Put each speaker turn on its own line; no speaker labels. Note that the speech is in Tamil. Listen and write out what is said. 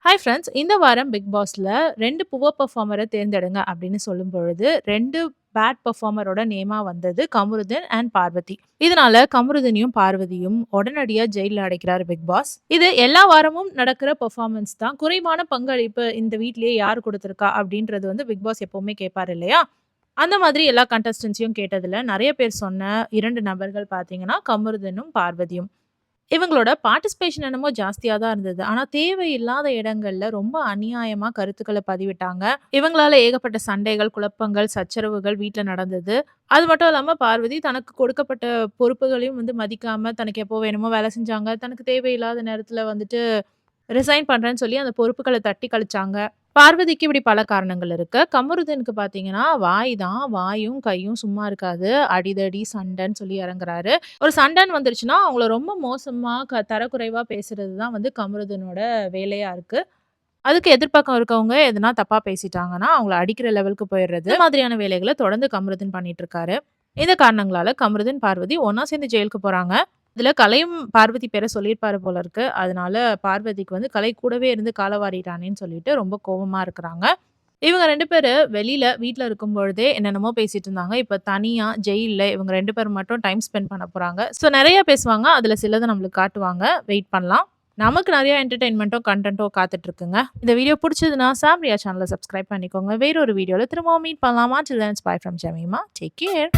Hi friends. இந்த வாரம் பிக் பாஸ்ல 2 புவர் பெர்ஃபார்மர தேர்ந்தெடுங்க அப்படின்னு சொல்லும்பொழுது, 2 பேட் பெர்ஃபார்மரோட நேமா வந்தது கமருதீன் அண்ட் பார்வதி. இதனால கமருதீனையும், பார்வதியும் உடனடியா ஜெயில்ல அடைக்கிறாரு பிக் பாஸ். இது எல்லா வாரமும் நடக்கிற பெர்ஃபார்மன்ஸ் தான். குறைவான பங்களிப்பு இந்த வீட்லயே யார் குடுத்திருக்கா அப்படின்றது பிக் பாஸ் எப்பவுமே கேட்பாரு இல்லையா? அந்த மாதிரி எல்லா கண்டஸ்டன்ட்ஸையும் கேட்டதுல நெறைய பேர் சொன்ன 2 நபர்கள் பார்த்தீங்கன்னா, கமருதீனும், பார்வதியும். இவங்களோட பார்ட்டிசிபேஷன் என்னமோ ஜாஸ்தியா தான் இருந்தது. ஆனா தேவையில்லாத இடங்கள்ல ரொம்ப அநியாயமா கருத்துக்கள பதிவிட்டாங்க. இவங்களால ஏகப்பட்ட சண்டைகள், குழப்பங்கள், சச்சரவுகள் வீட்ல நடந்தது. அது மட்டும் இல்லாம பார்வதி தனக்கு கொடுக்கப்பட்ட பொறுப்புகளையும் மதிக்காம, தனக்கு எப்போ வேணுமோ வேலை செஞ்சாங்க. தனக்கு தேவையில்லாத நேரத்துல ரிசைன் பண்றேன்னு சொல்லி அந்த பொறுப்புகள தட்டி கழிச்சாங்க. பார்வதிக்கு இப்படி பல காரணங்கள் இருக்கு. கமருதீனுக்கு பார்த்தீங்கன்னா, வாய் தான். வாயும், கையும் சும்மா இருக்காது. அடிதடி, சண்டைன்னு சொல்லி இறங்குறாரு. ஒரு சண்டைன்னு வந்துருச்சுன்னா, அவங்கள ரொம்ப மோசமா தரக்குறைவா பேசுறது தான் கமருதீனோட வேலையா இருக்கு. அதுக்கு எதிர்பக்கம் இருக்கவங்க எதனா தப்பா பேசிட்டாங்கன்னா, அவங்கள அடிக்கிற லெவலுக்கு போயிறது. இந்த மாதிரியான வேலைகள தொடர்ந்து கமருதீன் பண்ணிட்டு இருக்காரு. இந்த காரணங்களால கமருதீன், பார்வதி ஒண்ணா சேர்ந்து ஜெயிலுக்கு போறாங்க. இதுல கலையும் பார்வதி பேர சொல்லியிருப்பாரு போல இருக்கு. அதனால பார்வதிக்கு கலை கூடவே இருந்து கால வாரிட்டானேன்னு சொல்லிட்டு ரொம்ப கோவமா இருக்கிறாங்க. இவங்க 2 பேரு வெளியில வீட்ல இருக்கும்பொழுதே என்னென்னமோ பேசிட்டு இருந்தாங்க. இப்ப தனியா ஜெயில்ல இவங்க 2 பேரும் மட்டும் டைம் ஸ்பெண்ட் பண்ண போறாங்க. நெறைய பேசுவாங்க. அதுல சிலத நம்மளுக்கு காட்டுவாங்க. வெயிட் பண்ணலாம். நமக்கு நெறைய என்டர்டெயின்மென்ட்டோ, கன்டென்ட்டோ காத்துட்டு இருக்குங்க. இந்த வீடியோ புடிச்சதுன்னா சாம்ரியா சேனல சப்ஸ்கிரைப் பண்ணிக்கோங்க. வேற ஒரு வீடியோல திரும்பவும் மீட் பண்ணலாம். Till then, bye from Jemima. Take care.